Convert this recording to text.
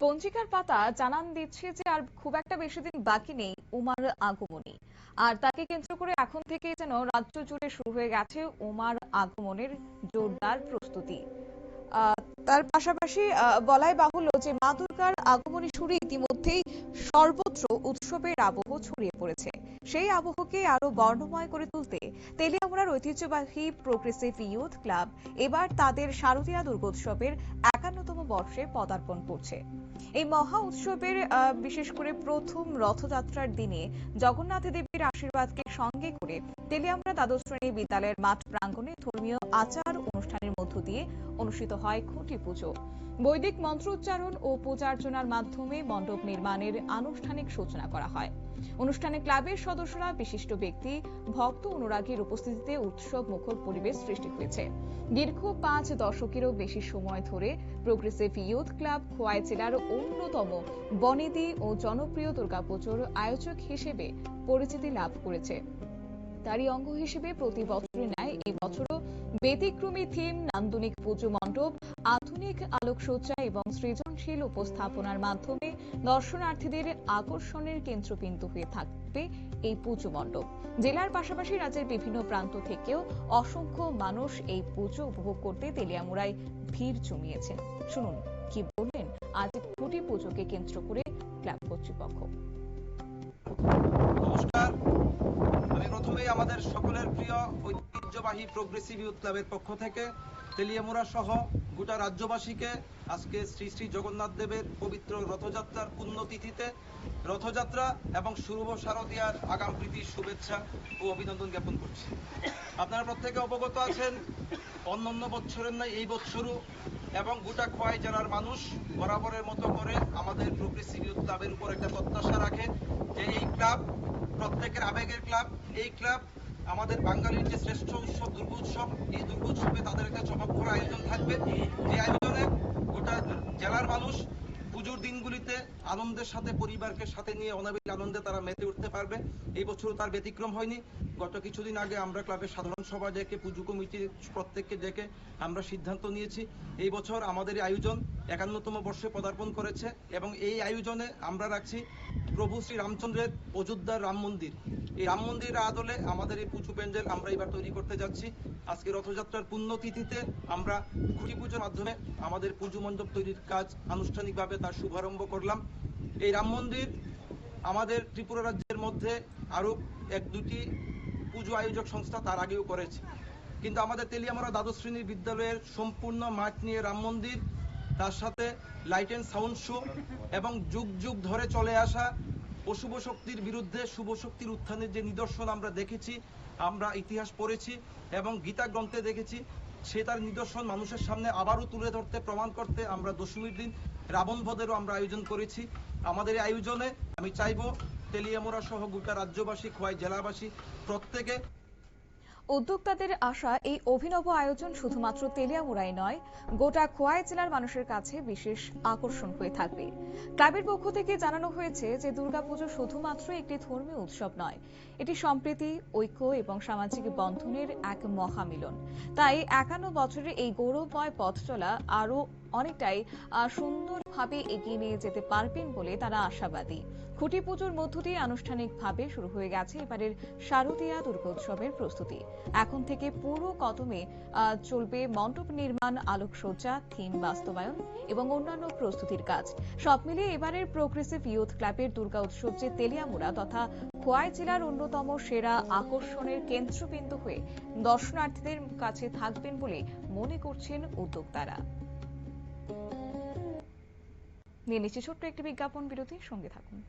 পঞ্জিকার পাতা জানান দিচ্ছে যে আর খুব একটা বেশি দিন বাকি নেই উমার আগমনী। আর তাকে কেন্দ্র করে এখন থেকেই যেন রাজ্য জুড়ে শুরু হয়ে গেছে উমার আগমনের জোরদার প্রস্তুতি। আহ, তার পাশাপাশি বলাই বাহুল্য যে মা দুর্গার আগমনী শুরু ইতিমধ্যেই সর্বত্র উৎসবের আবহ ছড়িয়ে পড়েছে। সেই আবহকে আরো বর্ণময় করে তুলতে তেলিয়ামুড়ার ঐতিহ্যবাহী প্রোগ্রেসিভ ইয়ুথ ক্লাব এবার তাদের শারদীয়া দুর্গোৎসবের ৫১তম বর্ষে পদার্পণ করছে। এই মহা উৎসবের বিশেষ করে প্রথম রথযাত্রার দিনে জগন্নাথ দেবের আশীর্বাদকে সঙ্গে করে তেলিয়ামুড়া দ্বাদশ শ্রেণী বিদ্যালয়ের মাঠ প্রাঙ্গণে ধর্মীয় আচার অনুষ্ঠানের মধ্য দিয়ে অনুষ্ঠিত হয় খুঁটি পুজো। বৈদিক মন্ত্রোচ্চারণ ও পূজার্চনার মাধ্যমে মণ্ডপ নির্মাণের আনুষ্ঠানিক সূচনা করা হয়। অনুষ্ঠানে ক্লাবের সদস্যরা, বিশিষ্ট ব্যক্তি, ভক্ত অনুরাগীর উপস্থিতিতে উৎসব মুখর পরিবেশ সৃষ্টি হয়েছে। দীর্ঘ ৫ দশকেরও বেশি সময় ধরে প্রোগ্রেসিভ ইয়ুথ ক্লাব খোয়াই জেলার অন্যতম বনেদি ও জনপ্রিয় দুর্গাপুজোর আয়োজক হিসেবে পরিচিতি লাভ করেছে। তারই অঙ্গ হিসেবে প্রতি বছরের ন্যায় এই বছরও ব্যতিক্রমী থিম, নান্দনিক পুজো মণ্ডপ, আধুনিক আলোকসজ্জা এবং সৃজনশীল উপস্থাপনার মাধ্যমে দর্শনার্থীদের আকর্ষণের কেন্দ্রবিন্দু হয়ে থাকবে এই পুজো মণ্ডপ। জেলার পাশাপাশি রাজ্যের বিভিন্ন প্রান্ত থেকেও অসংখ্য মানুষ এই পুজো উপভোগ করতে তেলিয়ামুড়ায় ভিড় জমিয়েছেন। শুনুন কি বললেন আজ খুঁটি পুজোকে কেন্দ্র করে ক্লাব কর্তৃপক্ষ। নমস্কার, আমি প্রথমেই আমাদের সকলের প্রিয় ঐতিহ্যবাহী প্রোগ্রেসিভ ইয়ুথ ক্লাবের পক্ষ থেকে তেলিয়ামুড়া সহ গোটা রাজ্যবাসীকে আজকে শ্রী শ্রী জগন্নাথ দেবের পবিত্র রথযাত্রার পুণ্যতিথিতে রথযাত্রা এবং শুভ শারদীয়ার আগাম প্রীতির শুভেচ্ছা ও অভিনন্দন জ্ঞাপন করছি। আপনারা প্রত্যেকে অবগত আছেন, অন্যান্য বছরের ন্যায় এই বছরও এবং গোটা খোয়াই জেলার মানুষ বরাবরের মতো করে আমাদের প্রোগ্রেসিভ ইয়ুথ ক্লাবের উপর একটা প্রত্যাশা রাখে যে এই ক্লাব প্রত্যেকের আবেগের ক্লাব। এই ক্লাব আমাদের বাঙালির যে শ্রেষ্ঠ উৎসব দুর্গোৎসব, এই দুর্গোৎসবে তাদের একটা চমকপ্রদ আয়োজন থাকবে। যে আয়োজনে গোটা জেলার মানুষ পুজোর দিনগুলিতে আনন্দের সাথে পরিবারকে সাথে নিয়ে অনাবিল আনন্দে তারা মেতে উঠতে পারবে। এই বছরও তার ব্যতিক্রম হয়নি। গত কিছুদিন আগে আমরা ক্লাবের সাধারণ সভা ডেকে পুজো কমিটির প্রত্যেককে ডেকে আমরা সিদ্ধান্ত নিয়েছি এই বছর আমাদের এই আয়োজন ৫১তম বর্ষে পদার্পণ করেছে এবং এই আয়োজনে আমরা রাখছি প্রভু শ্রী রামচন্দ্রের অযোধ্যার রাম মন্দির। এই রাম মন্দিরের আদলে আমাদের এই পুজো প্যান্ডেল আমরা এবার তৈরি করতে যাচ্ছি। আজকে রথযাত্রার পুণ্যতিথিতে আমরা খুঁটি পুজোর মাধ্যমে আমাদের পুজো মণ্ডপ তৈরির কাজ আনুষ্ঠানিকভাবে তার শুভারম্ভ করলাম। এই রাম মন্দির আমাদের ত্রিপুরা রাজ্যের মধ্যে আরো ১-২টি পুজো আয়োজক সংস্থা তার আগেও করেছে, কিন্তু আমাদের তেলিয়ামুড়া দ্বাদশ শ্রেণীর বিদ্যালয়ের সম্পূর্ণ মাঠ নিয়ে রাম মন্দির, তার সাথে লাইট অ্যান্ড সাউন্ড শো এবং যুগ যুগ ধরে চলে আসা অশুভ শক্তির বিরুদ্ধে শুভ শক্তির উত্থানের যে নিদর্শন আমরা দেখেছি, আমরা ইতিহাস পড়েছি এবং গীতা গ্রন্থে দেখেছি, সে তার নিদর্শন মানুষের সামনে আবারও তুলে ধরতে, প্রমাণ করতে আমরা দশমীর দিন রাবণ বধেরও আমরা আয়োজন করেছি। আমাদের এই আয়োজনে আমি চাইব তেলিয়ামুড়া সহ গোটা রাজ্যবাসী, খোয়াই জেলাবাসী প্রত্যেকে। উদ্যোক্তাদের আশা এই অভিনব আয়োজন শুধুমাত্র তেলিয়ামুড়াই নয়, গোটা খোয়াই জেলার মানুষের কাছে বিশেষ আকর্ষণ হয়ে থাকবে। ক্লাবের পক্ষ থেকে জানানো হয়েছে যে দুর্গাপুজো শুধুমাত্র একটি ধর্মীয় উৎসব নয়, এটি সম্প্রীতি, ঐক্য এবং সামাজিক বন্ধনের এক মহামিলন। তাই ৫১ বছরের এই গৌরবময় পথ চলা আরো অনেকটাই সুন্দরভাবে এগিয়ে নিয়ে যেতে পারবেন বলে তারা আশাবাদী। খুঁটি পুজোর মধ্য দিয়ে আনুষ্ঠানিকভাবে শুরু হয়ে গেছে এবারের শারদীয়া দুর্গোৎসবের প্রস্তুতি। এখন থেকে পুরো কদমে চলবে মণ্ডপ নির্মাণ, আলোকসজ্জা, থিম বাস্তবায়ন এবং অন্যান্য প্রস্তুতির কাজ। সব মিলিয়ে এবারের প্রোগ্রেসিভ ইয়ুথ ক্লাবের দুর্গা উৎসব যে তেলিয়ামুড়া তথা খোয়াই জেলার অন্যতম সেরা আকর্ষণের কেন্দ্রবিন্দু হয়ে দর্শনার্থীদের কাছে থাকবেন বলে মনে করছেন উদ্যোক্তারা। নিয়ে নিচ্ছে ছোট্ট একটি বিজ্ঞাপন বিরতি, সঙ্গে থাকুন।